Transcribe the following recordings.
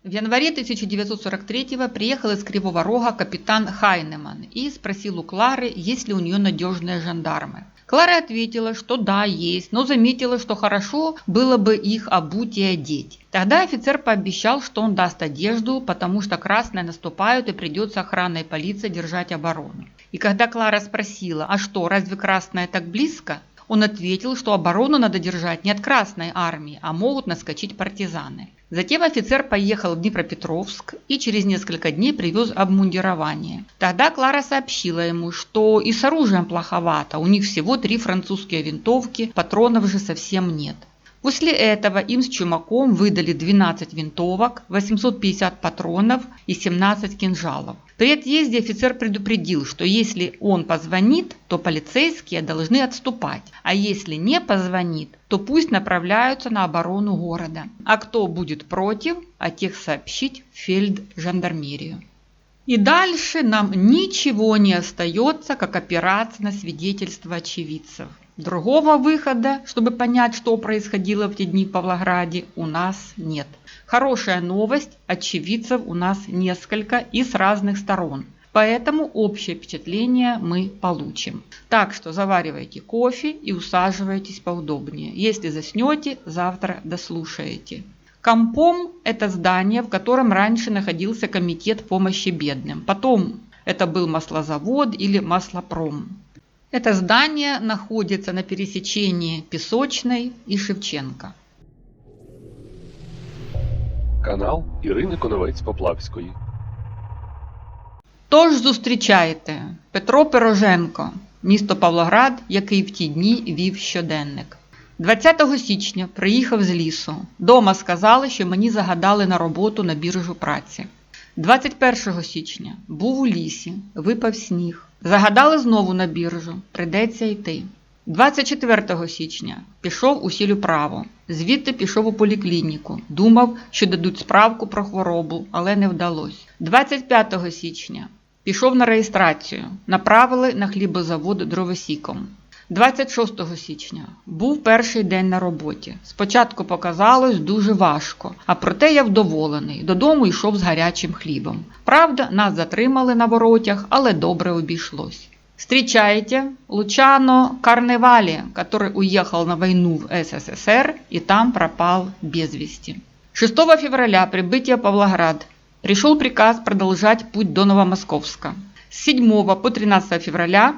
В январе 1943-го приехал из Кривого Рога капитан Хайнеман и спросил у Клары, есть ли у нее надежные жандармы. Клара ответила, что да, есть, но заметила, что хорошо было бы их обуть и одеть. Тогда офицер пообещал, что он даст одежду, потому что красные наступают и придется охраной и полиции держать оборону. И когда Клара спросила, а что, разве красные так близко? Он ответил, что оборону надо держать не от Красной армии, а могут наскочить партизаны. Затем офицер поехал в Днепропетровск и через несколько дней привез обмундирование. Тогда Клара сообщила ему, что и с оружием плоховато, у них всего 3 французские винтовки, патронов же совсем нет. После этого им с Чумаком выдали 12 винтовок, 850 патронов и 17 кинжалов. При отъезде офицер предупредил, что если он позвонит, то полицейские должны отступать, а если не позвонит, то пусть направляются на оборону города. А кто будет против, о тех сообщить в фельджандармерию. И дальше нам ничего не остается, как опираться на свидетельства очевидцев. Другого выхода, чтобы понять, что происходило в те дни в Павлограде, у нас нет. Хорошая новость, очевидцев у нас несколько и с разных сторон. Поэтому общее впечатление мы получим. Так что заваривайте кофе и усаживайтесь поудобнее. Если заснете, завтра дослушаете. Компом – это здание, в котором раньше находился комитет помощи бедным. Потом это был маслозавод или маслопром. Это здание находится на пересечении Пісочної и Шевченка. Канал Ірини Коновець-Поплавської. Тож зустрічайте Петро Пироженко, місто Павлоград, який в ті дні вів щоденник. 20 січня приїхав з лісу. Дома сказали, що мені загадали на роботу на біржу праці. 21 січня був у лісі, випав сніг. Загадали знову на біржу, прийдеться йти. 24 січня пішов у сільуправу, звідти пішов у поліклініку. Думав, що дадуть справку про хворобу, але не вдалося. 25 січня пішов на реєстрацію, направили на хлібозавод дровосіком. 26 січня був перший день на роботі. Спочатку показалось дуже важко, а проте я вдоволений. Додому йшов з гарячим хлібом. Правда, нас затримали на воротях, але добре обійшлось. Встречайте Лучано Карневали, который уехал на войну в СССР и там пропал без вести. 6 февраля прибытие в Павлоград. Пришел приказ продолжать путь до Новомосковска. С 7 по 13 февраля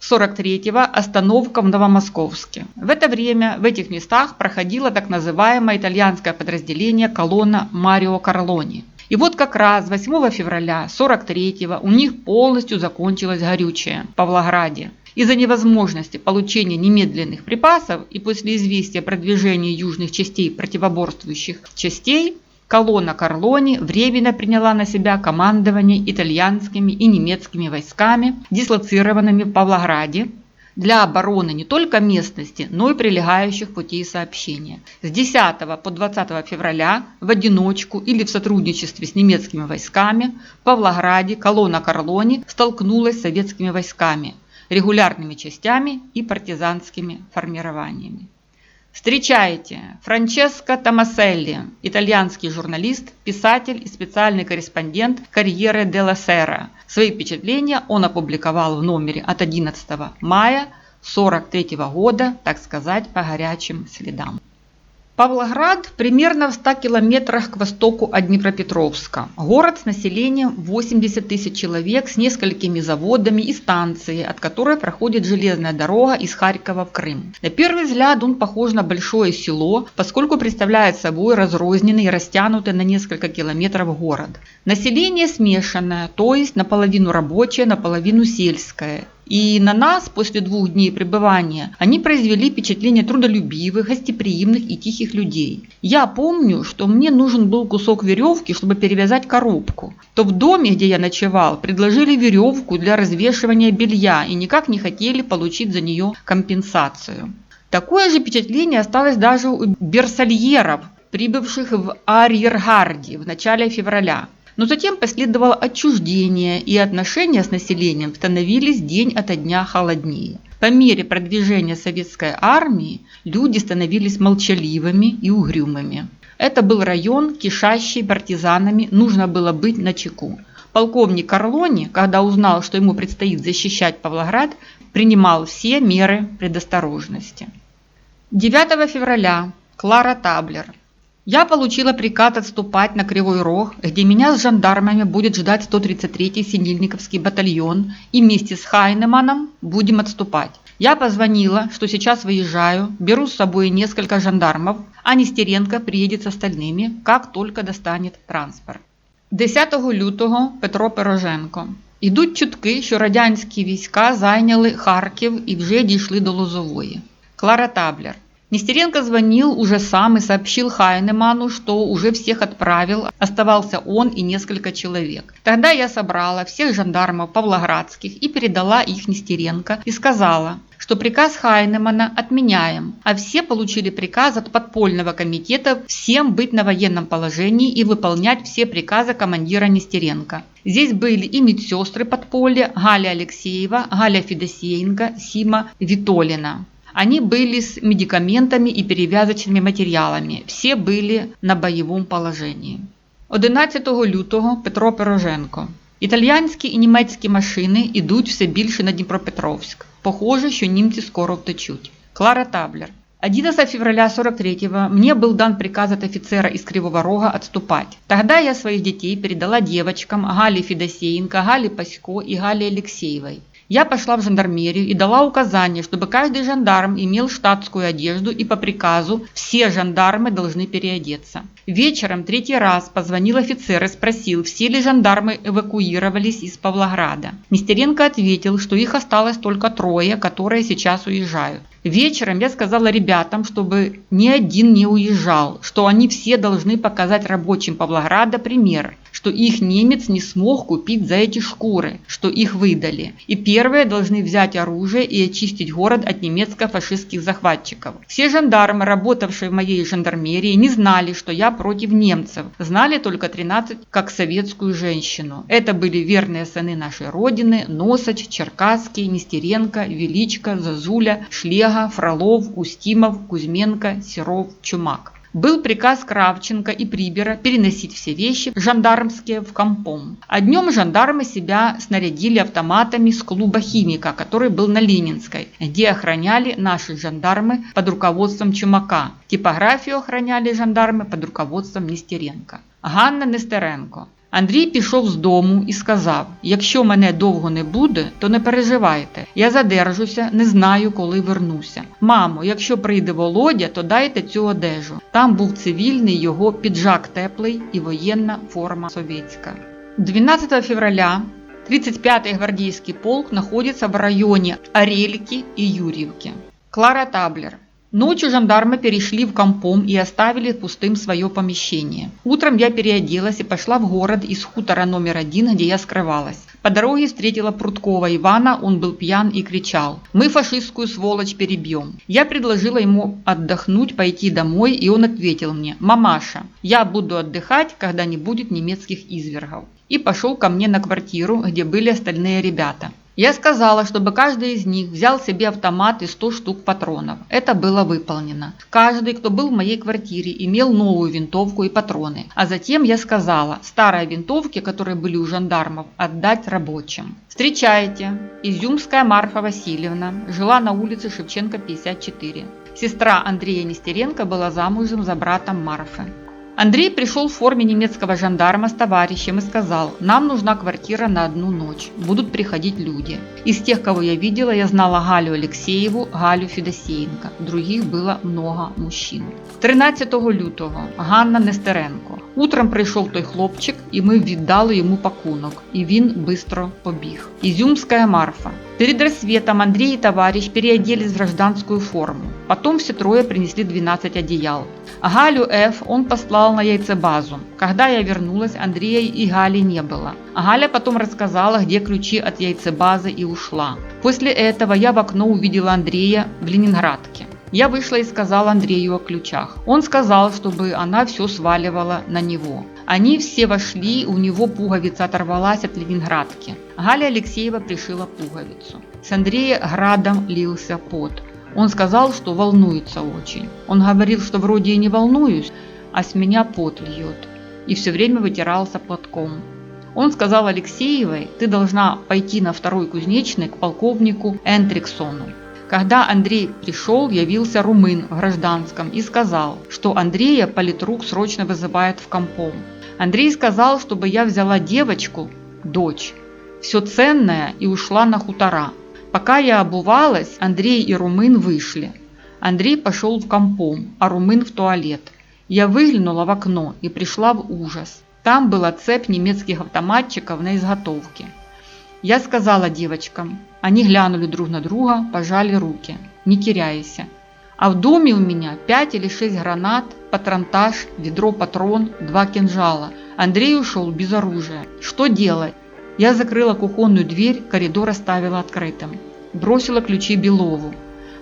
43-го остановка в Новомосковске. В это время в этих местах проходило так называемое итальянское подразделение колонна Марио Карлони. И вот как раз 8 февраля 43-го у них полностью закончилось горючее в Павлограде. Из-за невозможности получения немедленных припасов и после известия о продвижении южных частей противоборствующих частей, колонна Карлони временно приняла на себя командование итальянскими и немецкими войсками, дислоцированными в Павлограде, для обороны не только местности, но и прилегающих путей сообщения. С 10 по 20 февраля в одиночку или в сотрудничестве с немецкими войсками в Павлограде колонна Карлони столкнулась с советскими войсками, регулярными частями и партизанскими формированиями. Встречайте Франческо Томаселли, итальянский журналист, писатель и специальный корреспондент «Корьере делла Сера». Свои впечатления он опубликовал в номере от 11 мая 1943 года, так сказать, по горячим следам. Павлоград примерно в 100 километрах к востоку от Днепропетровска. Город с населением 80 тысяч человек с несколькими заводами и станцией, от которой проходит железная дорога из Харькова в Крым. На первый взгляд он похож на большое село, поскольку представляет собой разрозненный и растянутый на несколько километров город. Население смешанное, то есть наполовину рабочее, наполовину сельское. И на нас после 2 дней пребывания они произвели впечатление трудолюбивых, гостеприимных и тихих людей. Я помню, что мне нужен был кусок веревки, чтобы перевязать коробку. То в доме, где я ночевал, предложили веревку для развешивания белья и никак не хотели получить за нее компенсацию. Такое же впечатление осталось даже у берсальеров, прибывших в арьергарде в начале февраля. Но затем последовало отчуждение, и отношения с населением становились день ото дня холоднее. По мере продвижения советской армии люди становились молчаливыми и угрюмыми. Это был район, кишащий партизанами, нужно было быть начеку. Полковник Карлони, когда узнал, что ему предстоит защищать Павлоград, принимал все меры предосторожности. 9 февраля. Клара Таблер. Я получила приказ отступать на Кривой Рог, где меня с жандармами будет ждать 133-й Синельниковский батальон, и вместе с Хайнеманом будем отступать. Я позвонила, что сейчас выезжаю, беру с собой несколько жандармов, а Нестеренко приедет с остальными, как только достанет транспорт. 10 лютого. Петро Пироженко. Ідуть чутки, що радянські війська зайняли Харків і вже дійшли до Лозової. Клара Таблер. Нестеренко звонил уже сам и сообщил Хайнеману, что уже всех отправил, оставался он и несколько человек. Тогда я собрала всех жандармов павлоградских и передала их Нестеренко и сказала, что приказ Хайнемана отменяем, а все получили приказ от подпольного комитета всем быть на военном положении и выполнять все приказы командира Нестеренко. Здесь были и медсестры подполья Галя Алексеева, Галя Федосеенко, Сима Витолина. Они были с медикаментами и перевязочными материалами. Все были на бойовому положенні. 11 лютого. Петро Пироженко. Італьянські і німецькі машини йдуть все більше на Дніпропетровськ. Похоже, що німці скоро втечуть. Клара Таблер. 11 февраля 43-го мне был дан приказ от офицера из Кривого Рога отступать. Тогда я своих детей передала девочкам Гале Федосеенко, Гале Пасько и Гале Алексеевой. Я пошла в жандармерию и дала указание, чтобы каждый жандарм имел штатскую одежду, и по приказу все жандармы должны переодеться. Вечером 3-й раз позвонил офицер и спросил, все ли жандармы эвакуировались из Павлограда. Нестеренко ответил, что их осталось только 3, которые сейчас уезжают. Вечером я сказала ребятам, чтобы ни один не уезжал, что они все должны показать рабочим Павлограда пример, что их немец не смог купить за эти шкуры, что их выдали. И первые должны взять оружие и очистить город от немецко-фашистских захватчиков. Все жандармы, работавшие в моей жандармерии, не знали, что я против немцев. Знали только 13 как советскую женщину. Это были верные сыны нашей Родины: Носач, Черкасский, Нестеренко, Величко, Зазуля, Шлега, Фролов, Устимов, Кузьменко, Серов, Чумак. Был приказ Кравченко и Прибера переносить все вещи жандармские в компом. А днем жандармы себя снарядили автоматами с клуба химика, который был на Ленинской, где охраняли наши жандармы под руководством Чумака. Типографию охраняли жандарми під руководством Нестеренка. Ганна Нестеренко. Андрій пішов з дому і сказав: якщо мене довго не буде, то не переживайте. Я задержуся, не знаю, коли вернуся. Мамо, якщо прийде Володя, то дайте цю одежу. Там був цивільний його піджак теплий і воєнна форма совєтська. 12 февраля 35-й гвардейский полк находится в районе Орельки и Юрьевки. Клара Таблер. Ночью жандармы перешли в компом и оставили пустым свое помещение. Утром я переоделась и пошла в город из хутора номер 1, где я скрывалась. По дороге встретила Прудкова Ивана, он был пьян и кричал: «Мы фашистскую сволочь перебьем». Я предложила ему отдохнуть, пойти домой, и он ответил мне: «Мамаша, я буду отдыхать, когда не будет немецких извергов». И пошел ко мне на квартиру, где были остальные ребята. Я сказала, чтобы каждый из них взял себе автомат и 100 штук патронов. Это было выполнено. Каждый, кто был в моей квартире, имел новую винтовку и патроны. А затем я сказала старые винтовки, которые были у жандармов, отдать рабочим. Встречайте, Изюмская Марфа Васильевна, жила на улице Шевченко, 54. Сестра Андрея Нестеренко была замужем за братом Марфы. Андрей пришел в форме немецкого жандарма с товарищем и сказал: «Нам нужна квартира на 1 ночь. Будут приходить люди». Из тех, кого я видела, я знала Галю Алексееву, Галю Федосеенко. Других было много мужчин. 13 лютого. Ганна Нестеренко. Утром прийшов той хлопчик, і ми віддали йому пакунок. І він быстро побіг. Изюмская Марфа. Перед рассветом Андрей и товарищ переоделись в гражданскую форму. Потом все трое принесли 12 одеял. Галю Ф. он послал на яйцебазу. Когда я вернулась, Андрея и Гали не было. Галя потом рассказала, где ключи от яйцебазы, и ушла. После этого я в окно увидела Андрея в Ленинградке. Я вышла и сказала Андрею о ключах. Он сказал, чтобы она все сваливала на него. Они все вошли, у него пуговица оторвалась от Ленинградки. Галя Алексеева пришила пуговицу. С Андрея градом лился пот. Он сказал, что волнуется очень. Он говорил, что вроде и не волнуюсь, а с меня пот льет. И все время вытирался платком. Он сказал Алексеевой: ты должна пойти на второй кузнечный к полковнику Энтриксону. Когда Андрей пришел, явился румын в гражданском и сказал, что Андрея политрук срочно вызывает в компом. Андрей сказал, чтобы я взяла девочку, дочь, все ценное и ушла на хутора. Пока я обувалась, Андрей и румын вышли. Андрей пошел в компом, а румын в туалет. Я выглянула в окно и пришла в ужас. Там была цепь немецких автоматчиков на изготовке. Я сказала девочкам. Они глянули друг на друга, пожали руки. Не теряйся. А в доме у меня 5 или 6 гранат, патронтаж, ведро патрон, 2 кинжала. Андрей ушел без оружия. Что делать? Я закрыла кухонную дверь, коридор оставила открытым. Бросила ключи Белову.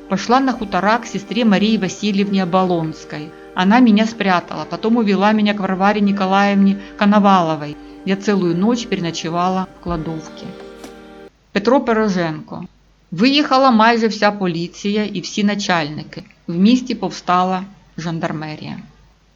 Пошла на хутора к сестре Марии Васильевне Оболонской. Она меня спрятала, потом увела меня к Варваре Николаевне Коноваловой. Я целую ночь переночевала в кладовке. Петро Пороженко. Виїхала майже вся поліція і всі начальники. В місті повстала жандармерия.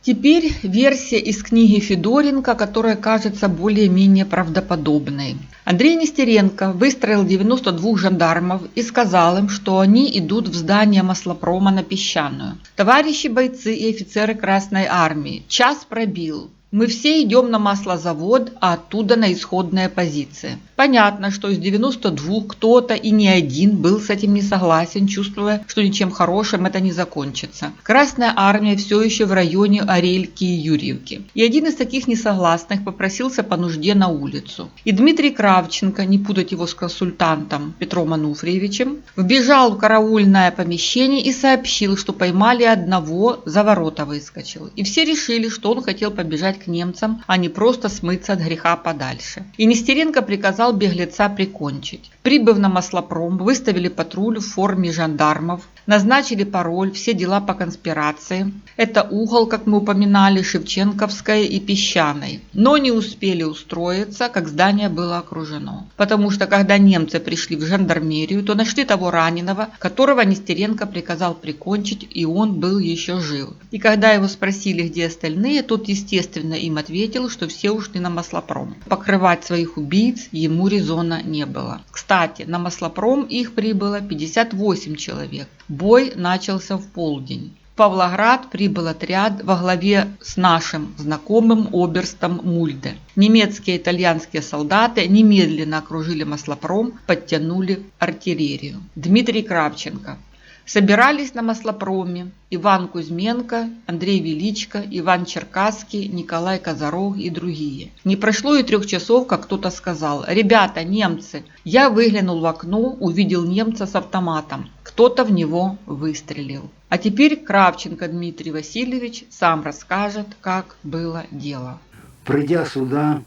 Теперь версия из книги Федоренко, которая кажется более-менее правдоподобной. Андрей Нестеренко выстроил 92 жандармов и сказал им, что они идут в здание маслопрома на Песчаную. Товарищи бойцы и офицеры Красной Армии, час пробил. Мы все идем на маслозавод, а оттуда на исходные позиции. Понятно, что из 92 кто-то и не один был с этим не согласен, чувствуя, что ничем хорошим это не закончится. Красная армия все еще в районе Орельки и Юрьевки. И один из таких несогласных попросился по нужде на улицу. И Дмитрий Кравченко, не путать его с консультантом Петром Ануфриевичем, вбежал в караульное помещение и сообщил, что поймали одного, за ворота выскочил. И все решили, что он хотел побежать к немцам, а не просто смыться от греха подальше. И Нестеренко приказал беглеца прикончить. Прибыв на маслопром, выставили патруль в форме жандармов, назначили пароль, все дела по конспирации. Это угол, как мы упоминали, Шевченковской и Песчаной. Но не успели устроиться, как здание было окружено. Потому что когда немцы пришли в жандармерию, то нашли того раненого, которого Нестеренко приказал прикончить, и он был еще жив. И когда его спросили, где остальные, тот, естественно, им ответил, что все ушли на маслопром. Покрывать своих убийц ему резона не было. Кстати, на маслопром их прибыло 58 человек. Бой начался в полдень. В Павлоград прибыл отряд во главе с нашим знакомым оберстом Мульде. Немецкие и итальянские солдаты немедленно окружили маслопром, подтянули артиллерию. Дмитрий Кравченко. Собирались на маслопроме Иван Кузьменко, Андрей Величко, Иван Черкасский, Николай Козорог и другие. Не прошло и 3 часов, как кто-то сказал: «Ребята, немцы!» Я выглянул в окно, увидел немца с автоматом. Кто-то в него выстрелил. А теперь Кравченко Дмитрий Васильевич сам расскажет, как было дело. Придя сюда,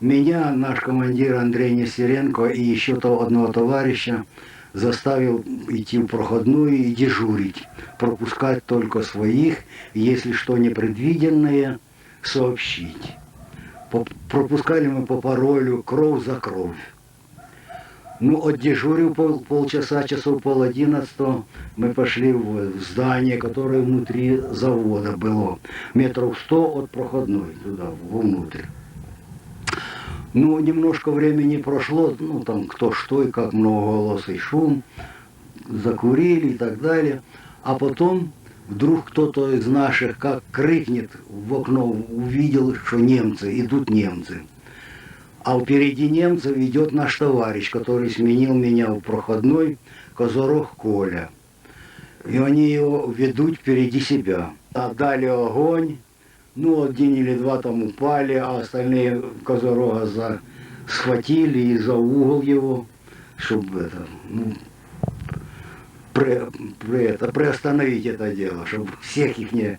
меня наш командир Андрей Нестеренко и еще одного товарища заставил идти в проходную и дежурить, пропускать только своих, если что непредвиденное, сообщить. Пропускали мы по паролю «Кровь за кровь». Ну, отдежурив полчаса, часов 10:30, мы пошли в здание, которое внутри завода было, метров 100 от проходной, туда, вовнутрь. Ну, немножко времени прошло, ну, там кто что и как, многоголосый шум, закурили и так далее. А потом вдруг кто-то из наших как крикнет в окно, увидел, что немцы, идут немцы. А впереди немцев идет наш товарищ, который сменил меня в проходной, Козорог Коля. И они его ведут впереди себя. Отдали огонь. Ну, 1 или 2 там упали, а остальные Козорога схватили и за угол его, чтобы это, ну, приостановить это дело, чтобы всех их не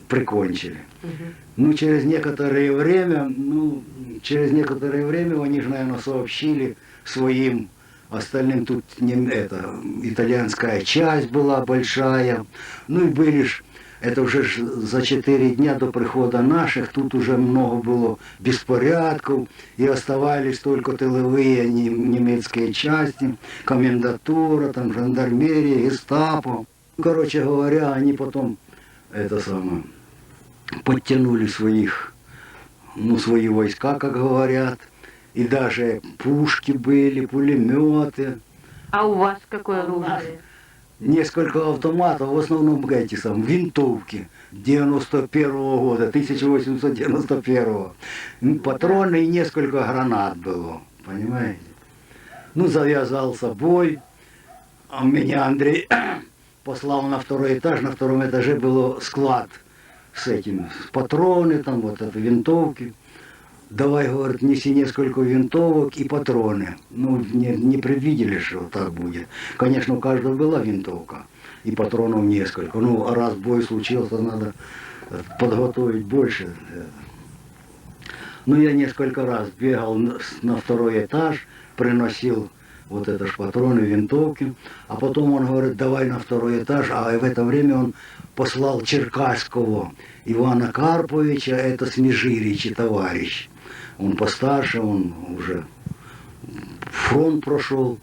прикончили. Ну, через некоторое время они же, наверное, сообщили своим остальным, тут итальянская часть была большая, ну и были ж, это уже за 4 дня до прихода наших, тут уже много было беспорядков, и оставались только тыловые немецкие части, комендатура, там, жандармерия, гестапо. Короче говоря, они потом, подтянули своих, ну, свои войска, как говорят, и даже пушки были, пулеметы, А у вас какое оружие? несколько автоматов, в основном эти сам, винтовки 91 года, 1891. Патроны и несколько гранат было, понимаете? Ну, завязался бой, а меня Андрей послал на второй этаж, на втором этаже был склад с этим, с патроны, там вот это, винтовки. Давай, говорит, неси несколько винтовок и патроны. Ну, не предвидели, что так будет. Конечно, у каждого была винтовка и патронов несколько. Ну, а раз бой случился, надо подготовить больше. Ну, я несколько раз бегал на второй этаж, приносил вот это ж патроны, винтовки. А потом он говорит, давай на второй этаж. А в это время он послал Черкасского Ивана Карповича, это с Межиричи товарищ. Он постарше, он уже фронт прошел.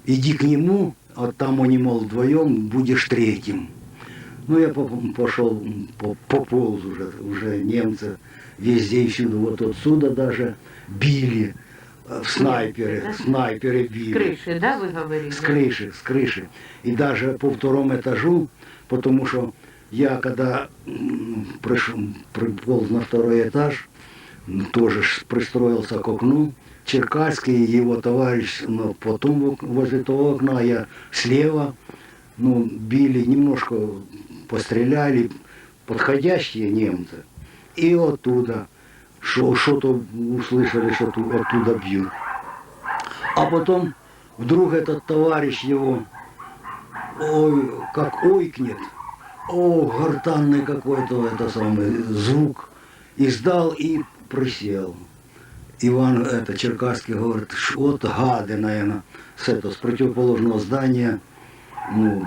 Иди к нему, а там они, мол, вдвоем, будешь третьим. Ну, я пошел, пополз уже немцы везде и всюду, вот отсюда даже били, снайперы С били. крыши, да, вы говорили? С крыши. И даже по второму этажу, потому что я когда приполз на второй этаж, тоже пристроился к окну, Черкасский и его товарищ, ну, потом возле того окна, я слева, ну, били, немножко постреляли, подходящие немцы, и оттуда, что-то услышали, что оттуда бьют. А потом вдруг этот товарищ его, ой, как ойкнет, гортанный какой-то это самый звук издал и присел. Иван Черкасский говорит, вот гады, наверное, с противоположного здания, ну,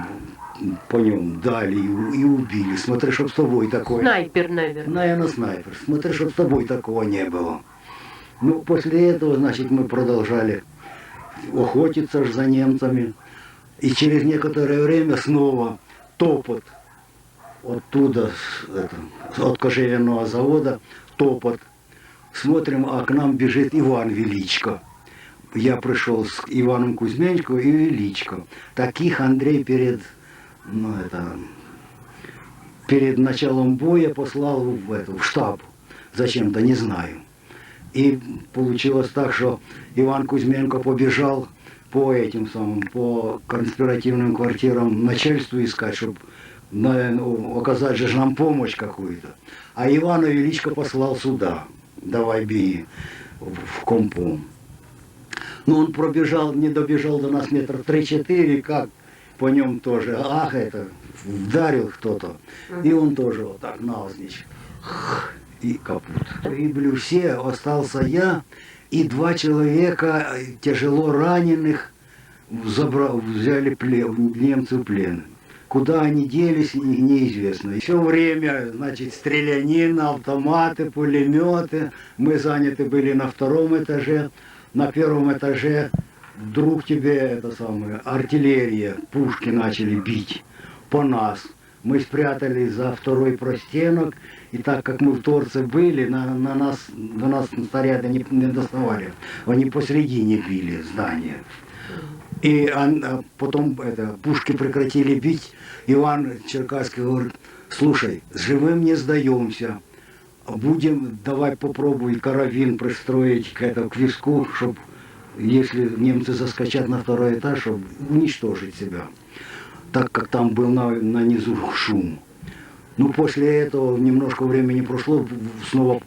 по нем дали и убили. Смотри, чтоб с тобой такое. Снайпер, наверное. Наверное, снайпер. Смотри, чтоб с тобой такого не было. Ну, после этого, значит, мы продолжали охотиться ж за немцами. И через некоторое время снова топот оттуда, от кожевенного завода, топот. Смотрим, а к нам бежит Иван Величко. Я пришел с Иваном Кузьменко и Величко. Таких Андрей перед началом боя послал в штаб. Зачем-то, не знаю. И получилось так, что Иван Кузьменко побежал по конспиративным квартирам начальству искать, чтобы оказать же нам помощь какую-то. А Ивана Величко послал сюда. Давай беги в компом. Ну, он пробежал, не добежал до нас метров 3-4, как по нем тоже, вдарил кто-то. И он тоже вот так навзничь. И капут. Погибли все, остался я и 2 человека тяжело раненых взяли немцы в плен. Куда они делись, неизвестно. Все время, значит, стрелянина, автоматы, пулеметы. Мы заняты были на втором этаже. На первом этаже вдруг тебе артиллерия, пушки начали бить по нас. Мы спрятались за второй простенок, и так как мы в торце были, до нас снаряды не доставали. Они посредине били здание. И потом пушки прекратили бить. Иван Черкасский говорит, слушай, с живым не сдаемся. Давай попробуй карабин пристроить к виску, чтобы, если немцы заскочат на второй этаж, чтобы уничтожить себя. Так как там был на низу шум. Ну, после этого немножко времени прошло, снова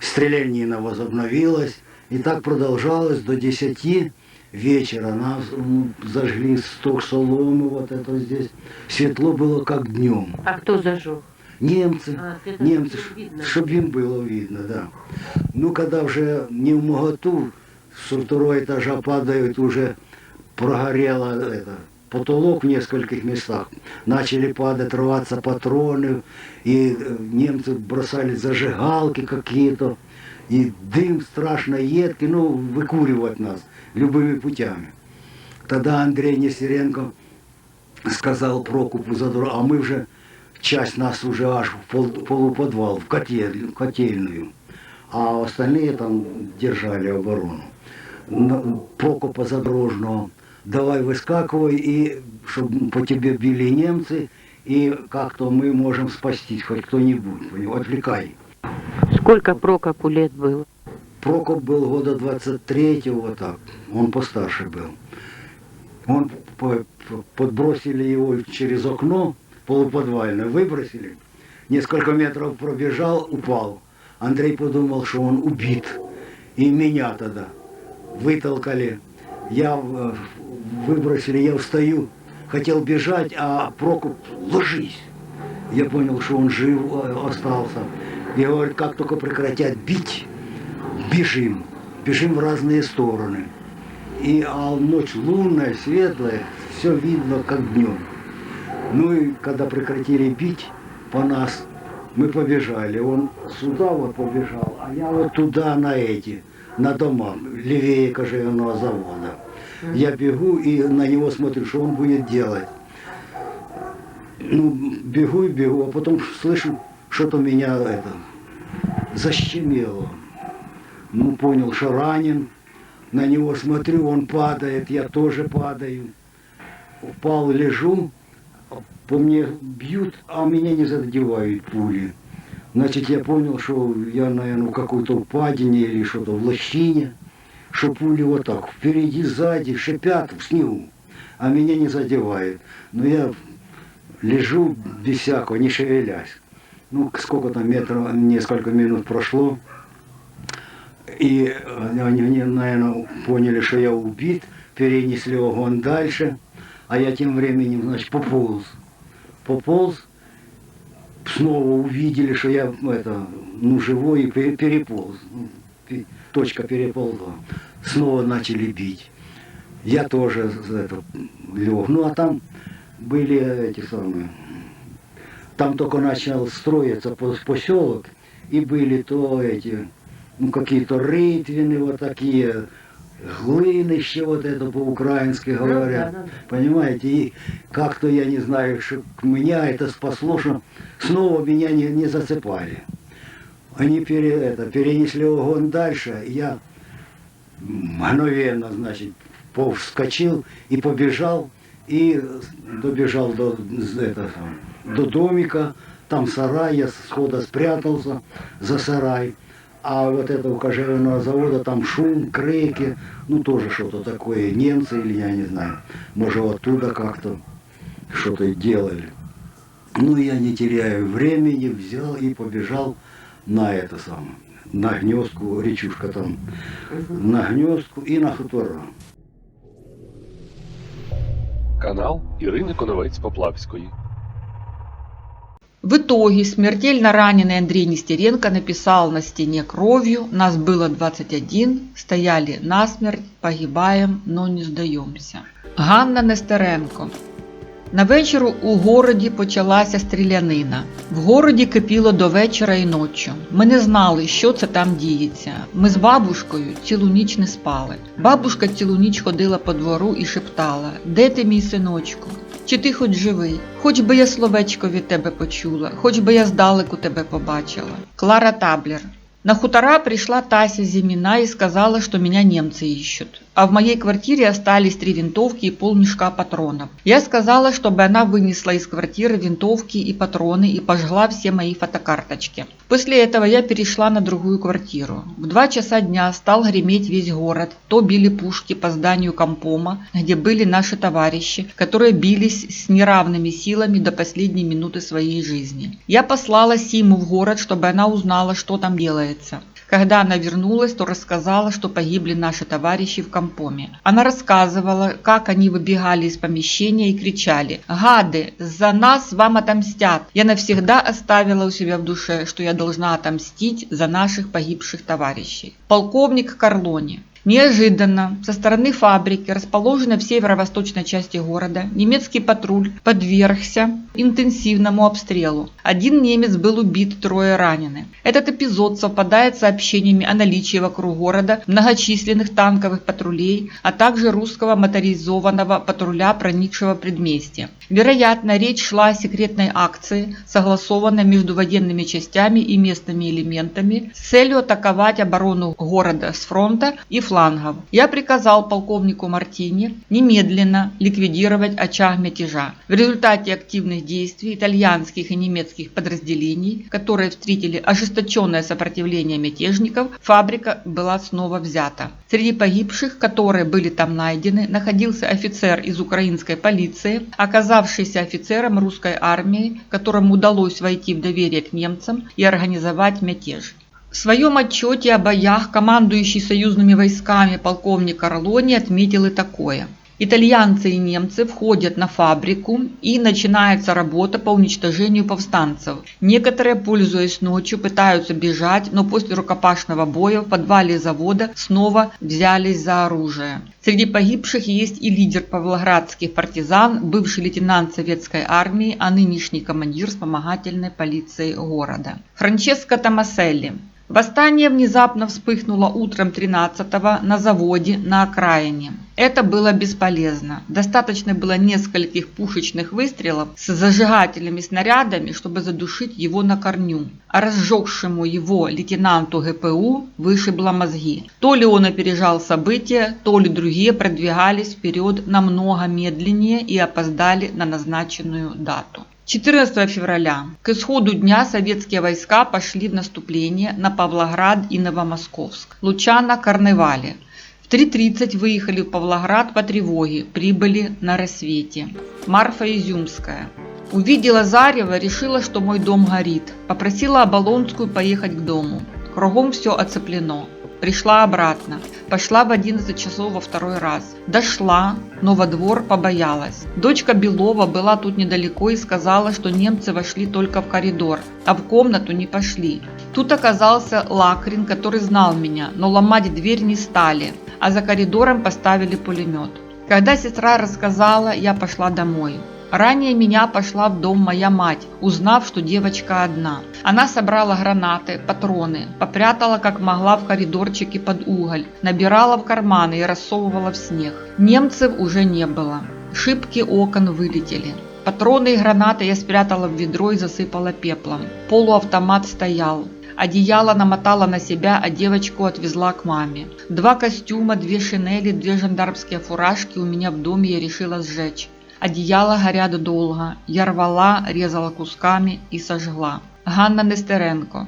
стрелянина возобновилась. И так продолжалось до 10 вечера. Нас зажгли сток соломы, вот это здесь. Светло было как днем. А кто зажег? Немцы, видно. чтобы им было видно, да. Ну, когда уже не в моготу, с второго этажа падают, уже прогорело потолок в нескольких местах. Начали падать, рваться патроны, и немцы бросали зажигалки какие-то, и дым страшно едкий, выкуривать нас любыми путями. Тогда Андрей Нестеренко сказал Прокопу Задорожному, а мы уже часть нас уже аж в полуподвал, в котельную, а остальные там держали оборону. Прокопа Задорожного: давай выскакивай, и чтобы по тебе били немцы, и как-то мы можем спастись, хоть кто-нибудь, отвлекай. Сколько Прокопу лет было? Прокоп был года 23-го, вот так, он постарше был. Он подбросили его через окно полуподвальное, выбросили, несколько метров пробежал, упал. Андрей подумал, что он убит, и меня тогда вытолкали. Выбросили, я встаю, хотел бежать, а Прокоп: ложись. Я понял, что он жив остался. И говорит: как только прекратят бить, бежим. Бежим в разные стороны. А ночь лунная, светлая, все видно, как днем. Ну и когда прекратили бить по нас, мы побежали. Он сюда вот побежал, а я вот туда, на дома, левее кожевенного завода. Я бегу и на него смотрю, что он будет делать. Ну, бегу и бегу, а потом слышу, что-то меня защемело. Ну, понял, что ранен. На него смотрю, он падает, я тоже падаю. Упал, лежу, по мне бьют, а меня не задевают пули. Значит, я понял, что я, наверное, в какой-то впадине или что-то в лощине, что пули вот так впереди, сзади шипят в снегу, а меня не задевает. Но я лежу без всякого, не шевелясь. Ну, сколько там метров, несколько минут прошло. И они, наверное, поняли, что я убит, перенесли огонь дальше, а я тем временем, значит, пополз, снова увидели, что я живой, и переполз, точка переползла, снова начали бить. Я тоже лег, ну а там были там только начал строиться поселок, и были то какие-то рытвины вот такие, глинище вот это по-украински говорят, понимаете, и как-то, я не знаю, что меня это спасло, что снова меня не засыпали. Они перенесли огонь дальше, и я мгновенно, значит, вскочил и побежал, и добежал до домика, там сарай, я схода спрятался за сарай. А вот этого кожевенного завода, там шум, крики, ну тоже что-то такое, немцы или я не знаю, может оттуда как-то что-то делали. Ну я, не теряя времени, взял и побежал на на Гнездку, речушка там, на Гнездку и на хутора. Канал Ірини Коновець-Поплавської. В итоге смертельно раненый Андрей Нестеренко написал на стене кровью: «Нас было 21, стояли насмерть, погибаем, но не сдаемся». Ганна Нестеренко. На вечір у городі почалася стрілянина. В городі кипіло до вечора і ночі. Ми не знали, що це там діється. Ми з бабушкою цілу ніч не спали. Бабушка цілу ніч ходила по двору і шептала: «Де ти, мій синочку? Чи ти хоч живий? Хоч би я словечко від тебе почула, хоч би я здалеку тебе побачила». Клара Таблер. На хутора пришла Тася Зимина и сказала, что меня немцы ищут. А в моей квартире остались 3 винтовки и полмешка патронов. Я сказала, чтобы она вынесла из квартиры винтовки и патроны и пожгла все мои фотокарточки. После этого я перешла на другую квартиру. В 2 часа дня стал греметь весь город. То били пушки по зданию компома, где были наши товарищи, которые бились с неравными силами до последней минуты своей жизни. Я послала Симу в город, чтобы она узнала, что там делается. Когда она вернулась, то рассказала, что погибли наши товарищи в компоме. Она рассказывала, как они выбегали из помещения и кричали: «Гады, за нас вам отомстят!» Я навсегда оставила у себя в душе, что я должна отомстить за наших погибших товарищей. Полковник Карлони. Неожиданно со стороны фабрики, расположенной в северо-восточной части города, немецкий патруль подвергся интенсивному обстрелу. Один немец был убит, 3 ранены. Этот эпизод совпадает с сообщениями о наличии вокруг города многочисленных танковых патрулей, а также русского моторизованного патруля, проникшего в предместье. Вероятно, речь шла о секретной акции, согласованной между военными частями и местными элементами с целью атаковать оборону города с фронта и флангов. Я приказал полковнику Мартини немедленно ликвидировать очаг мятежа. В результате активных действий итальянских и немецких подразделений, которые встретили ожесточенное сопротивление мятежников, фабрика была снова взята. Среди погибших, которые были там найдены, находился офицер из украинской полиции, оказавшийся офицером русской армии, которому удалось войти в доверие к немцам и организовать мятеж. В своем отчете о боях командующий союзными войсками полковник Карлони отметил и такое. Итальянцы и немцы входят на фабрику и начинается работа по уничтожению повстанцев. Некоторые, пользуясь ночью, пытаются бежать, но после рукопашного боя в подвале завода снова взялись за оружие. Среди погибших есть и лидер павлоградских партизан, бывший лейтенант советской армии, а нынешний командир вспомогательной полиции города. Франческо Томаселли. Восстание внезапно вспыхнуло утром 13-го на заводе на окраине. Это было бесполезно. Достаточно было нескольких пушечных выстрелов с зажигательными снарядами, чтобы задушить его на корню. А разжегшему его лейтенанту ГПУ вышибло мозги. То ли он опережал события, то ли другие продвигались вперед намного медленнее и опоздали на назначенную дату. 14 февраля к исходу дня советские войска пошли в наступление на Павлоград и Новомосковск. Лучано-Карневале. В 3:30 выехали в Павлоград по тревоге, прибыли на рассвете. Марфа Изюмская. Увидела зарево, решила, что мой дом горит. Попросила Оболонскую поехать к дому. Кругом все оцеплено. Пришла обратно. Пошла в 11 часов во 2-й раз. Дошла, но во двор побоялась. Дочка Белова была тут недалеко и сказала, что немцы вошли только в коридор, а в комнату не пошли. Тут оказался Лакрин, который знал меня, но ломать дверь не стали, а за коридором поставили пулемет. Когда сестра рассказала, я пошла домой. Ранее меня пошла в дом моя мать, узнав, что девочка одна. Она собрала гранаты, патроны, попрятала как могла в коридорчике под уголь, набирала в карманы и рассовывала в снег. Немцев уже не было. Шибки окон вылетели. Патроны и гранаты я спрятала в ведро и засыпала пеплом. Полуавтомат стоял. Одеяло намотала на себя, а девочку отвезла к маме. 2 костюма, 2 шинели, 2 жандармские фуражки у меня в доме я решила сжечь. Одеяло горят долго. Я рвала, резала кусками і сожгла. Ганна Нестеренко.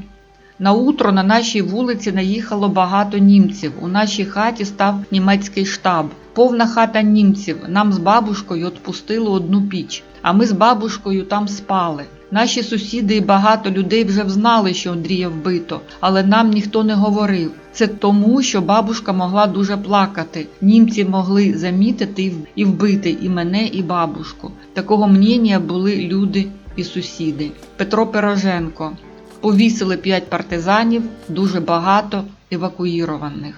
Наутро на нашій вулиці наїхало багато німців. У нашій хаті став німецький штаб. Повна хата німців. Нам з бабушкою відпустили одну піч. А ми з бабушкою там спали. Наші сусіди і багато людей вже взнали, що Андрія вбито, але нам ніхто не говорив. Це тому, що бабушка могла дуже плакати. Німці могли замітити і вбити і мене, і бабушку. Такого мнення були люди і сусіди. Петро Пироженко. Повісили 5 партизанів, дуже багато евакуированных.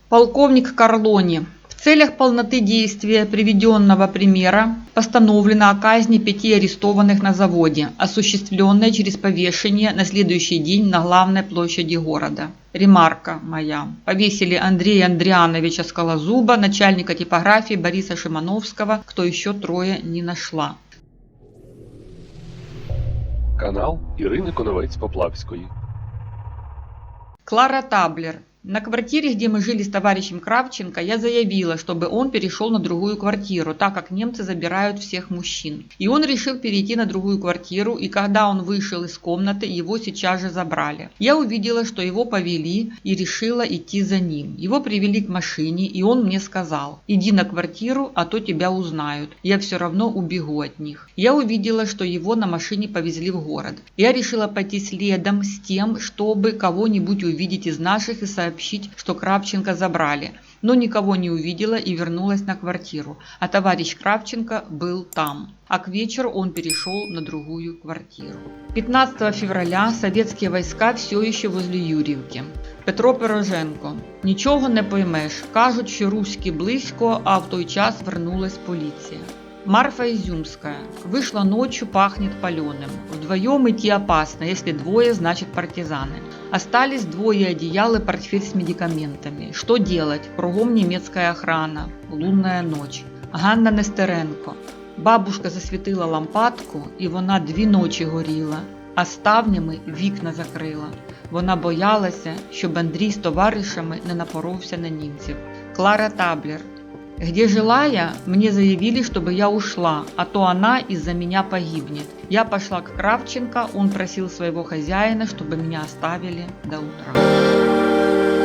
Полковник Карлони. В целях полноты действия приведенного примера постановлено о казни 5 арестованных на заводе, осуществленной через повешение на следующий день на главной площади города. Ремарка моя. Повесили Андрея Андриановича Скалозуба, начальника типографии Бориса Шимановского, кто еще 3 не нашла. Канал Ірини Коновець-Поплавської. Клара Таблер. На квартире, где мы жили с товарищем Кравченко, я заявила, чтобы он перешел на другую квартиру, так как немцы забирают всех мужчин. И он решил перейти на другую квартиру, и когда он вышел из комнаты, его сейчас же забрали. Я увидела, что его повели, и решила идти за ним. Его привели к машине, и он мне сказал: «Иди на квартиру, а то тебя узнают. Я все равно убегу от них». Я увидела, что его на машине повезли в город. Я решила пойти следом с тем, чтобы кого-нибудь увидеть из наших и сообщить сообщить, что Кравченко забрали, но никого не увидела и вернулась на квартиру, а товарищ Кравченко был там. А к вечеру он перешел на другую квартиру. 15 февраля советские войска все еще возле Юрівки. Петро Пироженко. Нічого не поймеш. Кажуть, що руські близько, а в той час вернулась поліція. Марфа Изюмская. Вышла ночью, пахнет паленым. Вдвоем идти опасно, если двое, значит партизаны. Остались двое одеял и портфель с медикаментами. Что делать? Кругом немецкая охрана. Лунная ночь. Ганна Нестеренко. Бабушка засвітила лампадку, і вона 2 ночі горіла, а ставнями вікна закрила. Вона боялася, щоб Андрій з товаришами не напоровся на німців. Клара Таблер. Где жила я, мне заявили, чтобы я ушла, а то она из-за меня погибнет. Я пошла к Кравченко, он просил своего хозяина, чтобы меня оставили до утра.